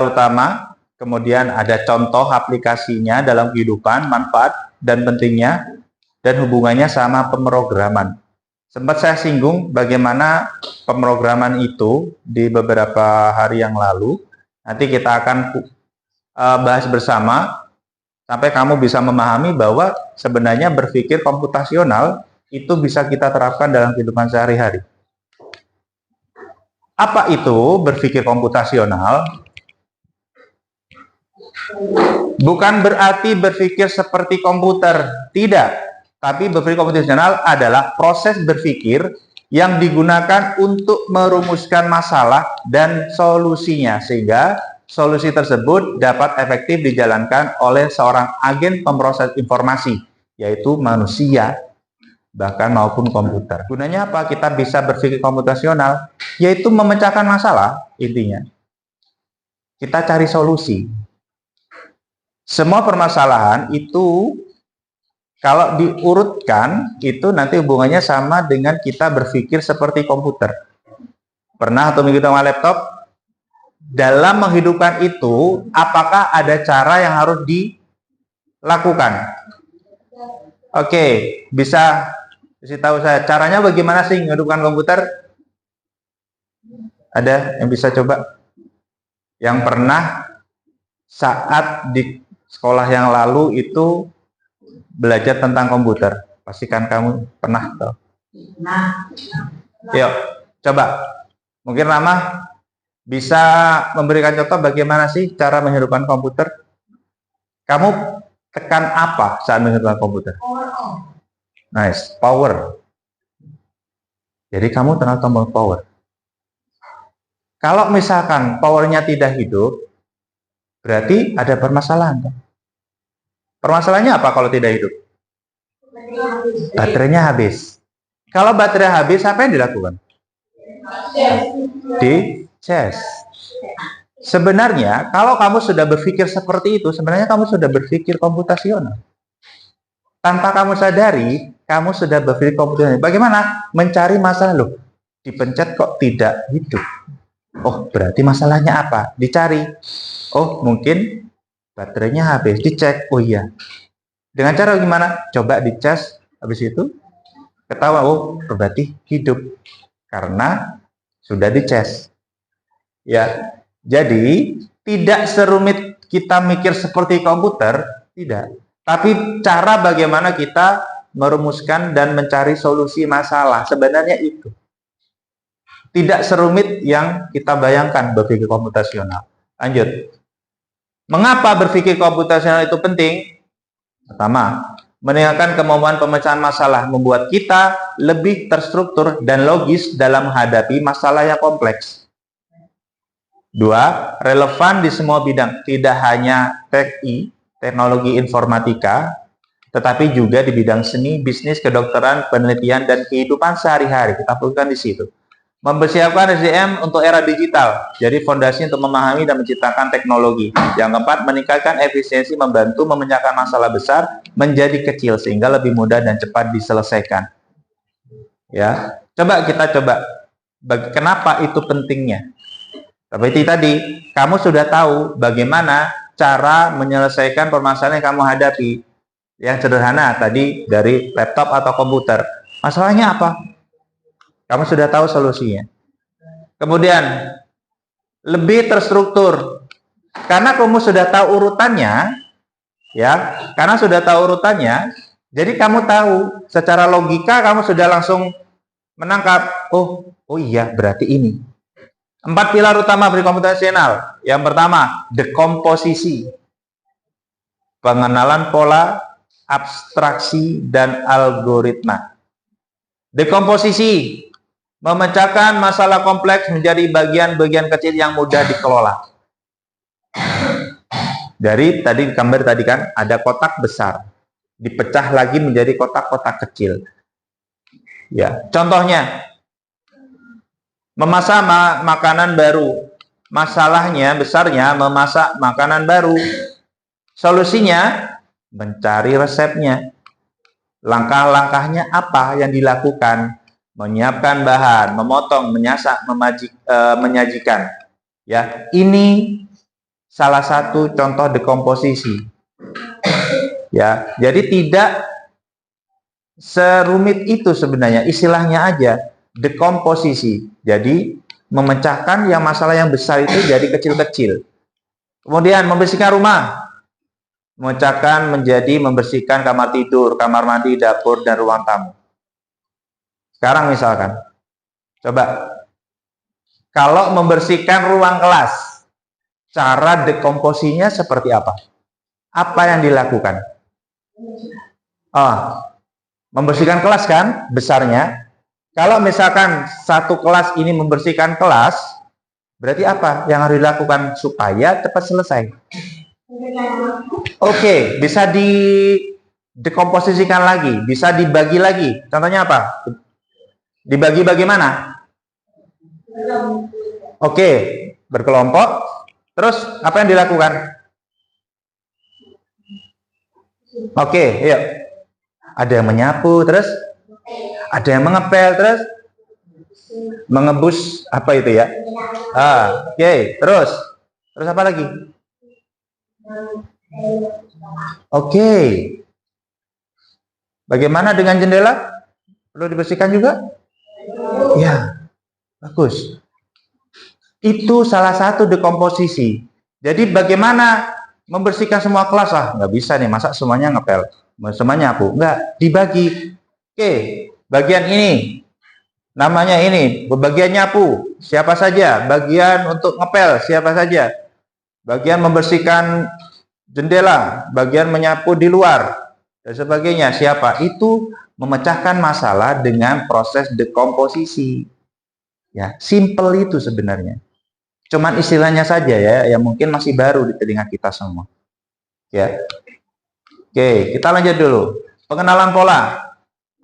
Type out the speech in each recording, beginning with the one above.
utama, kemudian ada contoh aplikasinya dalam kehidupan, manfaat dan pentingnya, dan hubungannya sama pemrograman. Sempat saya singgung bagaimana pemrograman itu di beberapa hari yang lalu. Nanti kita akan bahas bersama sampai kamu bisa memahami bahwa sebenarnya berpikir komputasional itu bisa kita terapkan dalam kehidupan sehari-hari. Apa itu berpikir komputasional? Bukan berarti berpikir seperti komputer, tidak. Tapi berpikir komputasional adalah proses berpikir yang digunakan untuk merumuskan masalah dan solusinya, sehingga solusi tersebut dapat efektif dijalankan oleh seorang agen pemroses informasi, yaitu manusia, bahkan maupun komputer. Gunanya apa kita bisa berpikir komputasional? Yaitu memecahkan masalah, intinya. Kita cari solusi. Semua permasalahan itu kalau diurutkan, itu nanti hubungannya sama dengan kita berpikir seperti komputer. Pernah atau mengikuti sama laptop? Dalam menghidupkan itu, apakah ada cara yang harus dilakukan? Oke, bisa kasih tahu saya. Caranya bagaimana sih menghidupkan komputer? Ada yang bisa coba? Yang pernah saat di sekolah yang lalu itu belajar tentang komputer, pastikan kamu pernah tahu. Yuk, coba. Mungkin Rama bisa memberikan contoh bagaimana sih cara menghidupkan komputer? Kamu tekan apa saat menghidupkan komputer? Nice, power. Jadi kamu tekan tombol power. Kalau misalkan powernya tidak hidup, berarti ada permasalahan. Permasalahannya apa kalau tidak hidup? Baterainya habis. Kalau baterai habis, apa yang dilakukan? Dicas. Sebenarnya, kalau kamu sudah berpikir seperti itu, sebenarnya kamu sudah berpikir komputasional. Tanpa kamu sadari, kamu sudah berpikir komputasional. Bagaimana? Mencari masalah loh. Dipencet kok tidak hidup. Oh, berarti masalahnya apa? Dicari. Oh, mungkin baterainya habis, dicek. Oh iya. Dengan cara gimana? Coba dicas, habis itu ketawa, oh berarti hidup karena sudah dicas. Ya. Jadi tidak serumit kita mikir seperti komputer, tidak. Tapi cara bagaimana kita merumuskan dan mencari solusi masalah, sebenarnya itu. Tidak serumit yang kita bayangkan berpikir komputasional. Lanjut. Mengapa berpikir komputasional itu penting? Pertama, meningkatkan kemampuan pemecahan masalah, membuat kita lebih terstruktur dan logis dalam menghadapi masalah yang kompleks. Dua, relevan di semua bidang, tidak hanya TI, teknologi informatika, tetapi juga di bidang seni, bisnis, kedokteran, penelitian, dan kehidupan sehari-hari. Kita fokuskan di situ. Mempersiapkan SDM untuk era digital, jadi fondasi untuk memahami dan menciptakan teknologi. Yang keempat, meningkatkan efisiensi, membantu memecahkan masalah besar menjadi kecil sehingga lebih mudah dan cepat diselesaikan. Ya, kita coba. Kenapa itu pentingnya? Seperti tadi, kamu sudah tahu bagaimana cara menyelesaikan permasalahan yang kamu hadapi. Yang sederhana tadi dari laptop atau komputer. Masalahnya apa? Kamu sudah tahu solusinya. Kemudian, lebih terstruktur. Karena kamu sudah tahu urutannya, ya, karena sudah tahu urutannya, jadi kamu tahu, secara logika kamu sudah langsung menangkap, oh iya, berarti ini. 4 pilar utama berpikir komputasional. Yang pertama, dekomposisi. Pengenalan pola, abstraksi, dan algoritma. Dekomposisi. Memecahkan masalah kompleks menjadi bagian-bagian kecil yang mudah dikelola. Dari tadi gambar tadi kan ada kotak besar, dipecah lagi menjadi kotak-kotak kecil. Ya, contohnya memasak makanan baru. Masalahnya besarnya memasak makanan baru. Solusinya mencari resepnya. Langkah-langkahnya apa yang dilakukan? Menyiapkan bahan, memotong, menyajikan. Ya, ini salah satu contoh dekomposisi. Ya, jadi tidak serumit itu sebenarnya, istilahnya aja dekomposisi. Jadi memecahkan yang masalah yang besar itu jadi kecil-kecil. Kemudian membersihkan rumah, memecahkan menjadi membersihkan kamar tidur, kamar mandi, dapur, dan ruang tamu. Sekarang misalkan, coba kalau membersihkan ruang kelas, cara dekomposisinya seperti apa? Apa yang dilakukan? Membersihkan kelas kan besarnya. Kalau misalkan satu kelas ini membersihkan kelas, berarti apa yang harus dilakukan supaya cepat selesai? Oke, bisa didekomposisikan lagi, bisa dibagi lagi. Contohnya apa? Dibagi bagaimana? Oke, berkelompok. Terus apa yang dilakukan? Oke, yuk. Ada yang menyapu, terus ada yang mengepel, terus mengebus apa itu ya? Oke, terus apa lagi? Oke. Bagaimana dengan jendela? Perlu dibersihkan juga? Ya, bagus. Itu salah satu dekomposisi. Jadi bagaimana membersihkan semua kelas? Nggak bisa nih, masa semuanya ngepel, semuanya nyapu? Nggak, dibagi. Oke, bagian ini namanya ini, bagian nyapu, siapa saja? Bagian untuk ngepel, siapa saja? Bagian membersihkan jendela, bagian menyapu di luar, dan sebagainya, siapa? Itu memecahkan masalah dengan proses dekomposisi. Ya, simple itu sebenarnya. Cuman istilahnya saja ya, yang mungkin masih baru di telinga kita semua. Ya. Oke, kita lanjut dulu. Pengenalan pola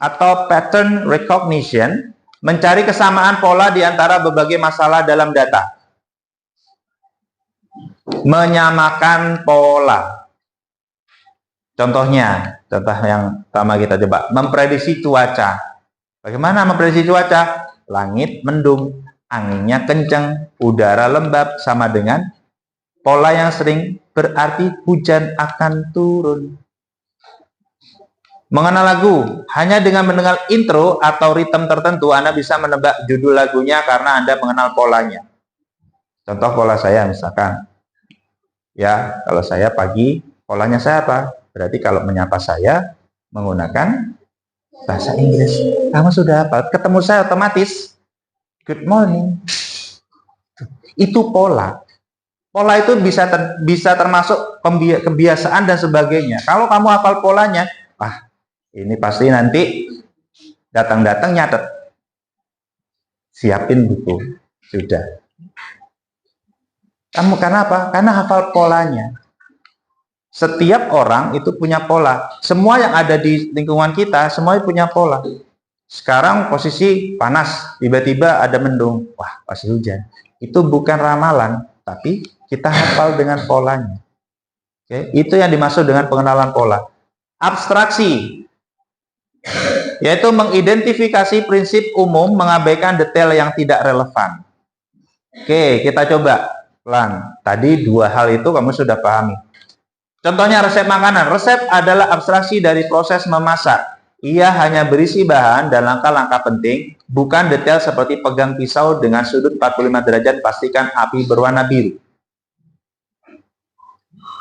atau pattern recognition, mencari kesamaan pola di antara berbagai masalah dalam data. Menyamakan pola. Contohnya, contoh yang pertama kita coba, memprediksi cuaca. Bagaimana memprediksi cuaca? Langit mendung, anginnya kencang, udara lembab, sama dengan pola yang sering berarti hujan akan turun. Mengenal lagu, hanya dengan mendengar intro atau ritme tertentu Anda bisa menebak judul lagunya karena Anda mengenal polanya. Contoh pola saya misalkan, ya kalau saya pagi, polanya saya apa? Berarti kalau menyapa saya menggunakan bahasa Inggris. Kamu sudah apa? Ketemu saya otomatis good morning. Itu pola. Pola itu bisa termasuk kebiasaan dan sebagainya. Kalau kamu hafal polanya, ini pasti nanti datang-datang nyatet. Siapin buku. Sudah. Kamu karena apa? Karena hafal polanya. Setiap orang itu punya pola. Semua yang ada di lingkungan kita, semuanya punya pola. Sekarang posisi panas, tiba-tiba ada mendung. Wah, pasti hujan. Itu bukan ramalan, tapi kita hafal dengan polanya. Oke, itu yang dimaksud dengan pengenalan pola. Abstraksi, yaitu mengidentifikasi prinsip umum, mengabaikan detail yang tidak relevan. Oke, kita coba pelan. Tadi dua hal itu kamu sudah pahami. Contohnya resep makanan. Resep adalah abstraksi dari proses memasak. Ia hanya berisi bahan dan langkah-langkah penting, bukan detail seperti pegang pisau dengan sudut 45 derajat, pastikan api berwarna biru.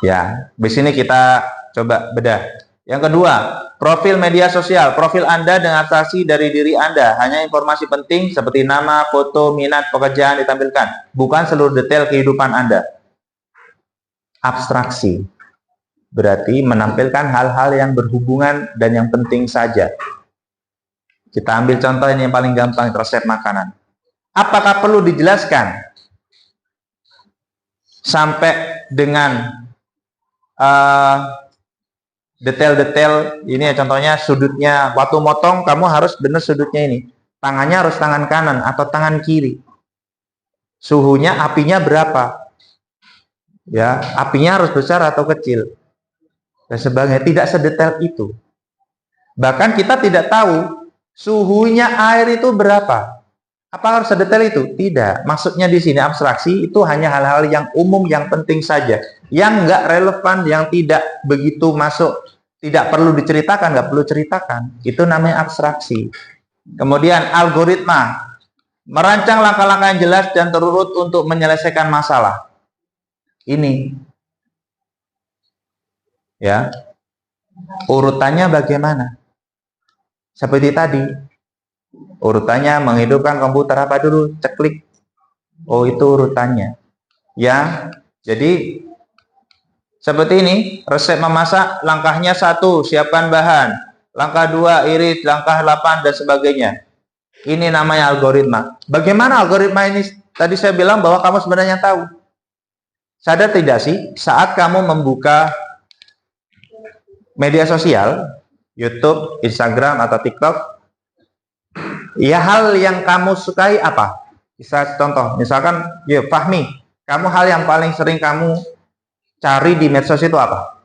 Ya, di sini kita coba bedah. Yang kedua, profil media sosial. Profil Anda dengan abstraksi dari diri Anda. Hanya informasi penting seperti nama, foto, minat, pekerjaan ditampilkan. Bukan seluruh detail kehidupan Anda. Abstraksi. Berarti menampilkan hal-hal yang berhubungan dan yang penting saja. Kita ambil contoh ini yang paling gampang, resep makanan. Apakah perlu dijelaskan sampai dengan detail-detail ini ya, contohnya sudutnya waktu motong kamu harus benar sudutnya ini, tangannya harus tangan kanan atau tangan kiri, suhunya apinya berapa ya, apinya harus besar atau kecil dan sebagainya. Tidak sedetail itu. Bahkan kita tidak tahu suhunya air itu berapa. Apa harus sedetail itu? Tidak. Maksudnya di sini abstraksi itu hanya hal-hal yang umum, yang penting saja. Yang nggak relevan, yang tidak begitu masuk, tidak perlu diceritakan, nggak perlu ceritakan. Itu namanya abstraksi. Kemudian algoritma. Merancang langkah-langkah yang jelas dan terurut untuk menyelesaikan masalah. Ini. Ya. Urutannya bagaimana? Seperti tadi. Urutannya menghidupkan komputer apa dulu? Ceklik. Oh, itu urutannya. Ya. Jadi seperti ini, resep memasak, langkahnya 1, siapkan bahan. Langkah 2, iris. Langkah 8, dan sebagainya. Ini namanya algoritma. Bagaimana algoritma ini? Tadi saya bilang bahwa kamu sebenarnya tahu. Sadar tidak sih, saat kamu membuka media sosial, YouTube, Instagram, atau TikTok, ya hal yang kamu sukai apa? Bisa contoh, misalkan, ya Fahmi, kamu hal yang paling sering kamu cari di medsos itu apa?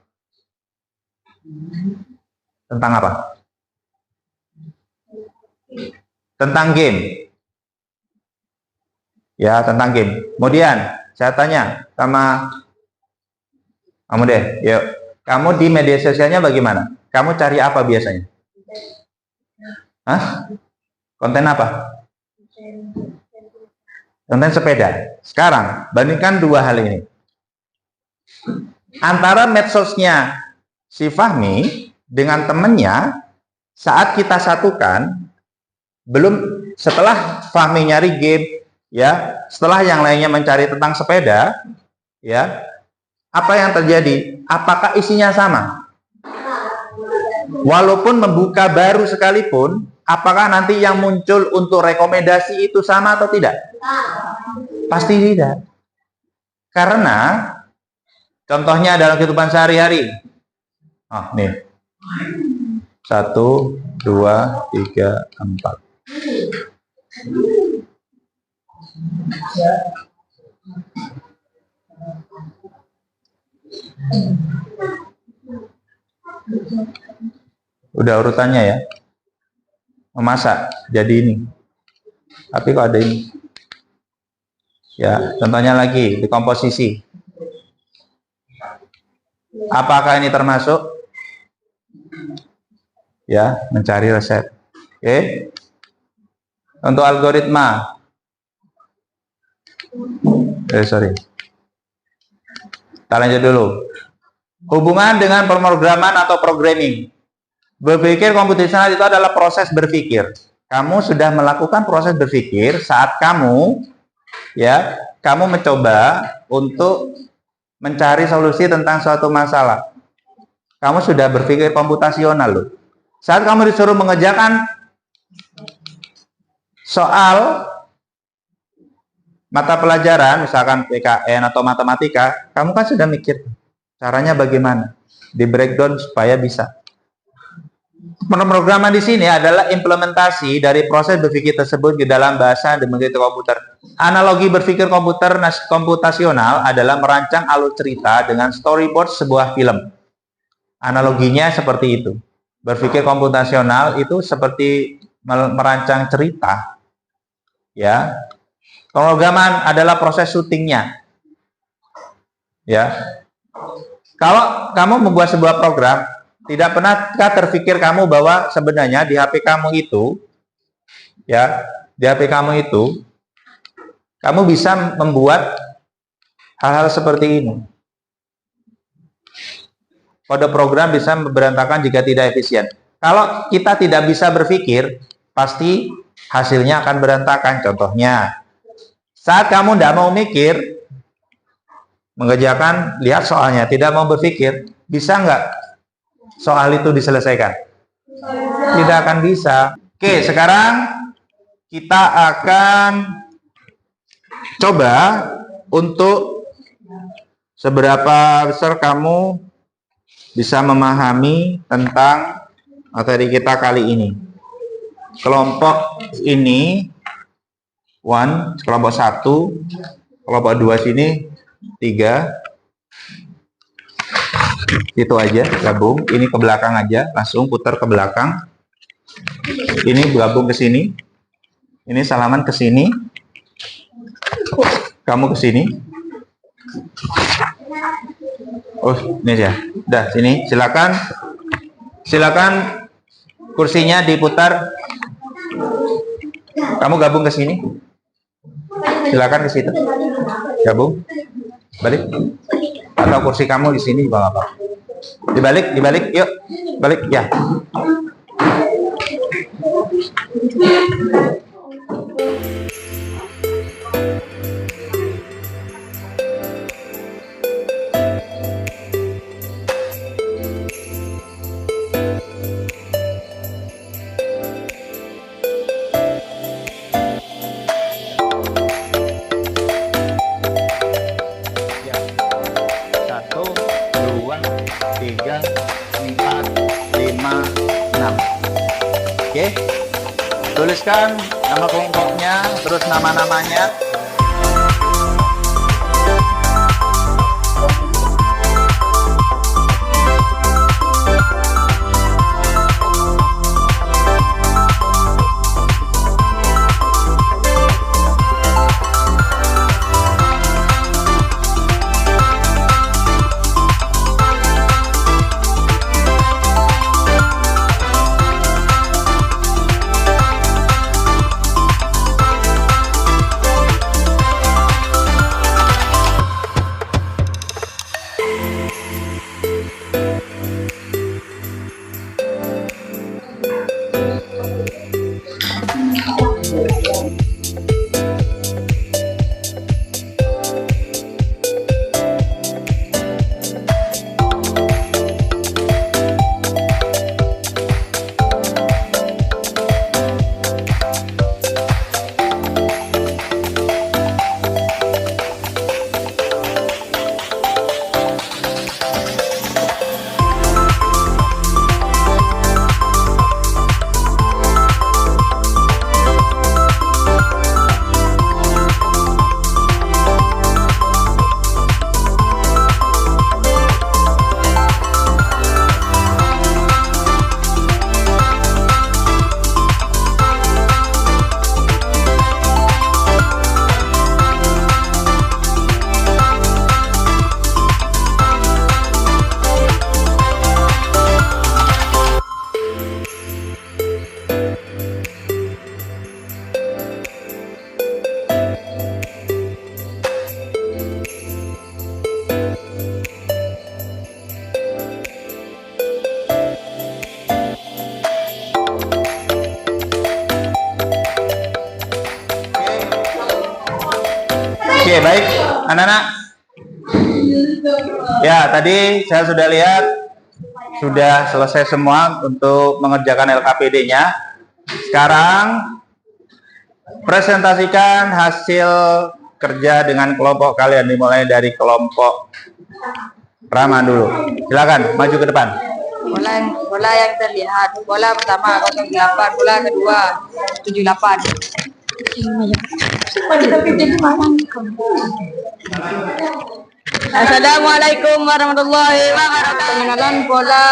Tentang apa? Tentang game. Ya, tentang game. Kemudian, saya tanya sama kamu deh, yuk. Kamu di media sosialnya bagaimana? Kamu cari apa biasanya? Hah? Konten apa? Konten sepeda. Sekarang, bandingkan dua hal ini. Antara medsosnya si Fahmi dengan temennya, saat kita satukan, belum setelah Fahmi nyari game, ya, setelah yang lainnya mencari tentang sepeda, ya, apa yang terjadi? Apakah isinya sama? Walaupun membuka baru sekalipun, apakah nanti yang muncul untuk rekomendasi itu sama atau tidak? Pasti tidak. Karena contohnya dalam kehidupan sehari-hari. Oh, nih. 1, 2, 3, 4. Udah urutannya ya. Memasak jadi ini. Tapi kok ada ini? Ya, contohnya lagi di komposisi. Apakah ini termasuk? Ya, mencari resep. Oke. Untuk algoritma. Sorry. Kita lanjut dulu. Hubungan dengan pemrograman atau programming. Berpikir komputasional itu adalah proses berpikir. Kamu sudah melakukan proses berpikir saat kamu mencoba untuk mencari solusi tentang suatu masalah. Kamu sudah berpikir komputasional loh. Saat kamu disuruh mengerjakan soal mata pelajaran, misalkan PKN atau matematika, kamu kan sudah mikir caranya bagaimana, di breakdown supaya bisa. Pemrograman di sini adalah implementasi dari proses berpikir tersebut di dalam bahasa dan mengerti komputer. Analogi berpikir komputasional adalah merancang alur cerita dengan storyboard sebuah film. Analoginya seperti itu. Berpikir komputasional itu seperti merancang cerita. Ya. Pemrograman adalah proses syutingnya. Ya. Kalau kamu membuat sebuah program, tidak pernahkah terpikir kamu bahwa sebenarnya di HP kamu itu, ya, di HP kamu itu, kamu bisa membuat hal-hal seperti ini. Kode program bisa berantakan jika tidak efisien. Kalau kita tidak bisa berpikir, pasti hasilnya akan berantakan. Contohnya, saat kamu tidak mau mikir, mengerjakan, lihat soalnya, tidak mau berpikir, bisa nggak soal itu diselesaikan? Tidak akan bisa. Oke, sekarang kita akan coba untuk seberapa besar kamu bisa memahami tentang materi kita kali ini. Kelompok ini kelompok 1, kelompok 2 sini 3. Itu aja, gabung. Ini ke belakang aja, langsung putar ke belakang. Ini gabung ke sini. Ini salaman ke sini. Kamu ke sini. Oh, ini ya. Udah, sini. Silakan. Silakan kursinya diputar. Kamu gabung ke sini. Silakan ke situ. Gabung. Balik. Atau kursi kamu di sini juga apa? Dibalik, dibalik. Yuk. Balik ya. Oke, tuliskan nama kelompoknya, terus nama-namanya. Oke, baik, anak-anak. Ya, tadi saya sudah lihat sudah selesai semua untuk mengerjakan LKPD-nya. Sekarang presentasikan hasil kerja dengan kelompok kalian, dimulai dari kelompok Rama dulu. Silakan maju ke depan. Bola yang terlihat, bola pertama 08, bola kedua 78. Assalamualaikum warahmatullahi wabarakatuh. Pengenalan bola,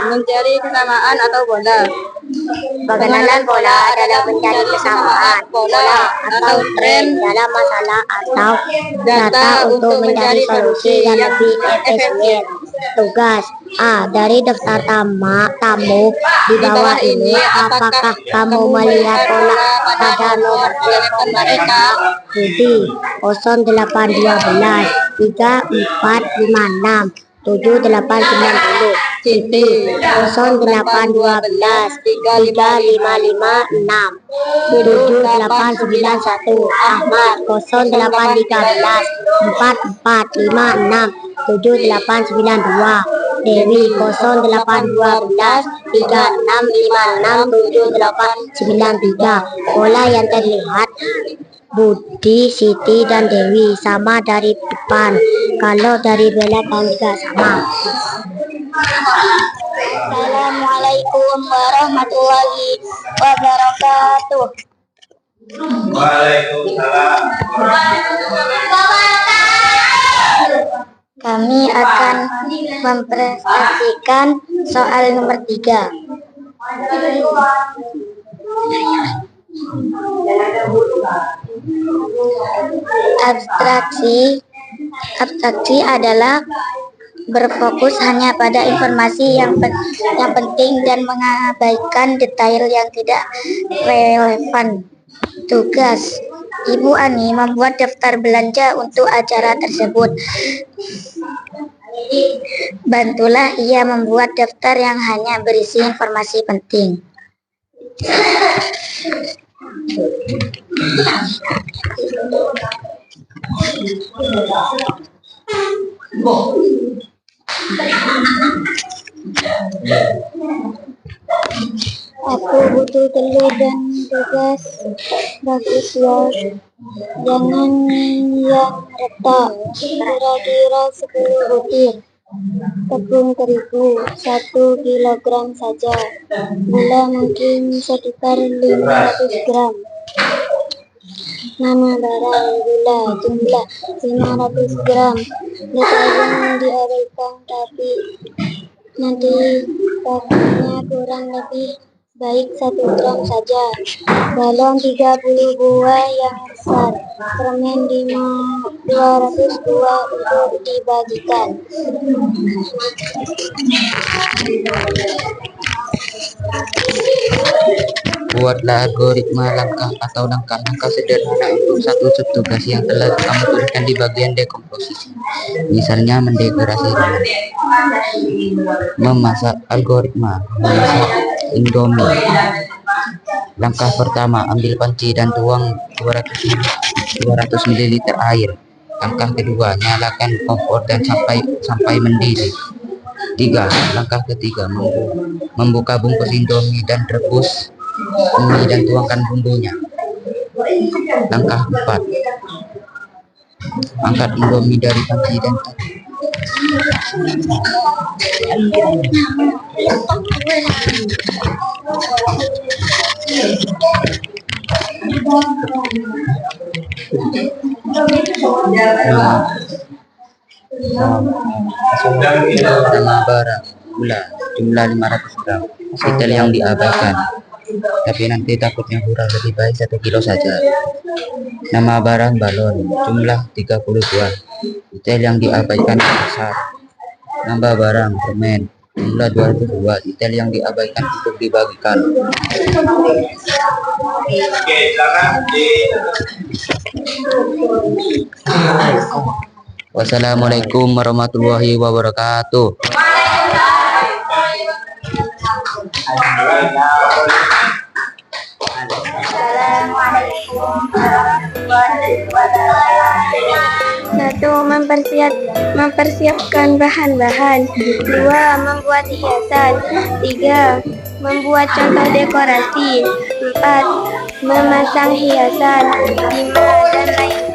mencari kesamaan atau bola. Pengenalan bola adalah mencari kesamaan bola atau tren dalam masalah atau data untuk mencari solusi yang lebih efisien. Tugas A. Dari daftar tamu di bawah ini, apakah kamu melihat bola pada nomor telepon mereka? Budi 0812 3456 7890. Siti 0812 3556 7891. Ahmad 0813 4456 7892. Dewi 0812 3656 7893. Bola yang terlihat Budi, Siti, dan Dewi sama dari depan. Kalau dari belakang juga sama. Assalamualaikum warahmatullahi wabarakatuh. Waalaikumsalam. Kami akan mempresentasikan soal nomor 3. Abstraksi adalah berfokus hanya pada informasi yang penting dan mengabaikan detail yang tidak relevan. Tugas Ibu Ani membuat daftar belanja untuk acara tersebut. Bantulah ia membuat daftar yang hanya berisi informasi penting. Aku butuh telur dan tugas bagus ya. Jangan yang retak, kira-kira 10 butir. Tepung terigu 1 kilogram saja. Gula mungkin sekitar 500 gram. Nama barang gula jumlah 500 gram. Deterjen diabaikan tapi nanti pakannya kurang lebih baik 1 gram saja. Balon 30 buah yang besar. Permen 200 buah untuk dibagikan. Buatlah algoritma langkah-langkah sederhana untuk satu subtugas yang telah kamu tuliskan di bagian dekomposisi. Misalnya mendekorasi rumah. Memasak algoritma memasak Indomie. Langkah pertama, ambil panci dan tuang 200 ml air. Langkah kedua, nyalakan kompor dan sampai mendidih. Langkah ketiga, membuka bungkus Indomie dan rebus mie dan tuangkan bumbunya. Langkah 4, angkat Indomie dari panci dan nama barang gula jumlah 500 gram. Detail yang diabaikan, tapi nanti takutnya kurang, lebih baik 1 kilo saja. Nama barang balon jumlah 30 buah. Detail yang diabaikan besar. Nama barang permen jumlah 200 buah. Detail yang diabaikan untuk dibagikan. Wassalamualaikum warahmatullahi wabarakatuh. Assalamualaikum warahmatullahi wabarakatuh. 1. Mempersiapkan bahan-bahan. 2. Membuat hiasan. 3. Membuat contoh dekorasi. 4. Memasang hiasan. 5. Dan lainnya.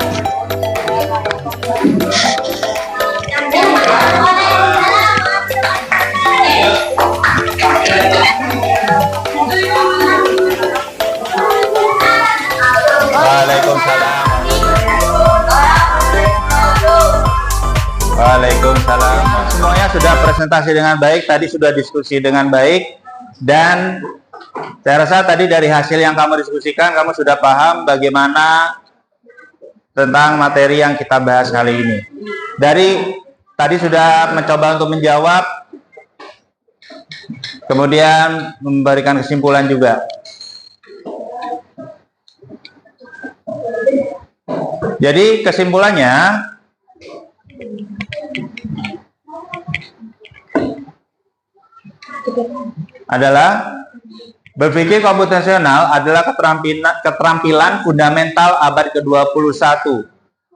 Waalaikumsalam. Semuanya sudah presentasi dengan baik, tadi sudah diskusi dengan baik, dan saya rasa tadi dari hasil yang kamu diskusikan, kamu sudah paham bagaimana tentang materi yang kita bahas kali ini. Tadi sudah mencoba untuk menjawab, kemudian memberikan kesimpulan juga. Jadi kesimpulannya adalah berpikir komputasional adalah keterampilan fundamental abad ke-21.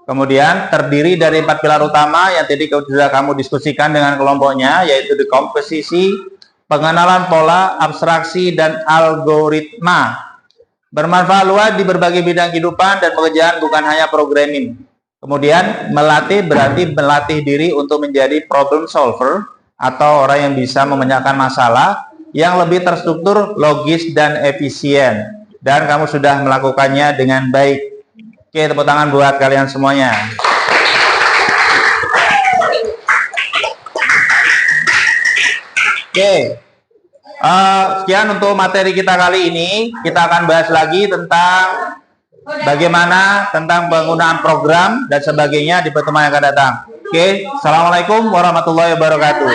Kemudian terdiri dari 4 pilar utama yang tadi sudah kamu diskusikan dengan kelompoknya, yaitu dekomposisi, pengenalan pola, abstraksi, dan algoritma. Bermanfaat luas di berbagai bidang kehidupan dan pekerjaan, bukan hanya programming. Kemudian melatih berarti melatih diri untuk menjadi problem solver atau orang yang bisa memecahkan masalah yang lebih terstruktur, logis, dan efisien. Dan kamu sudah melakukannya dengan baik. Oke, tepuk tangan buat kalian semuanya. Oke. Sekian untuk materi kita kali ini. Kita akan bahas lagi tentang bagaimana tentang penggunaan program dan sebagainya di pertemuan yang akan datang. Oke, assalamualaikum warahmatullahi wabarakatuh.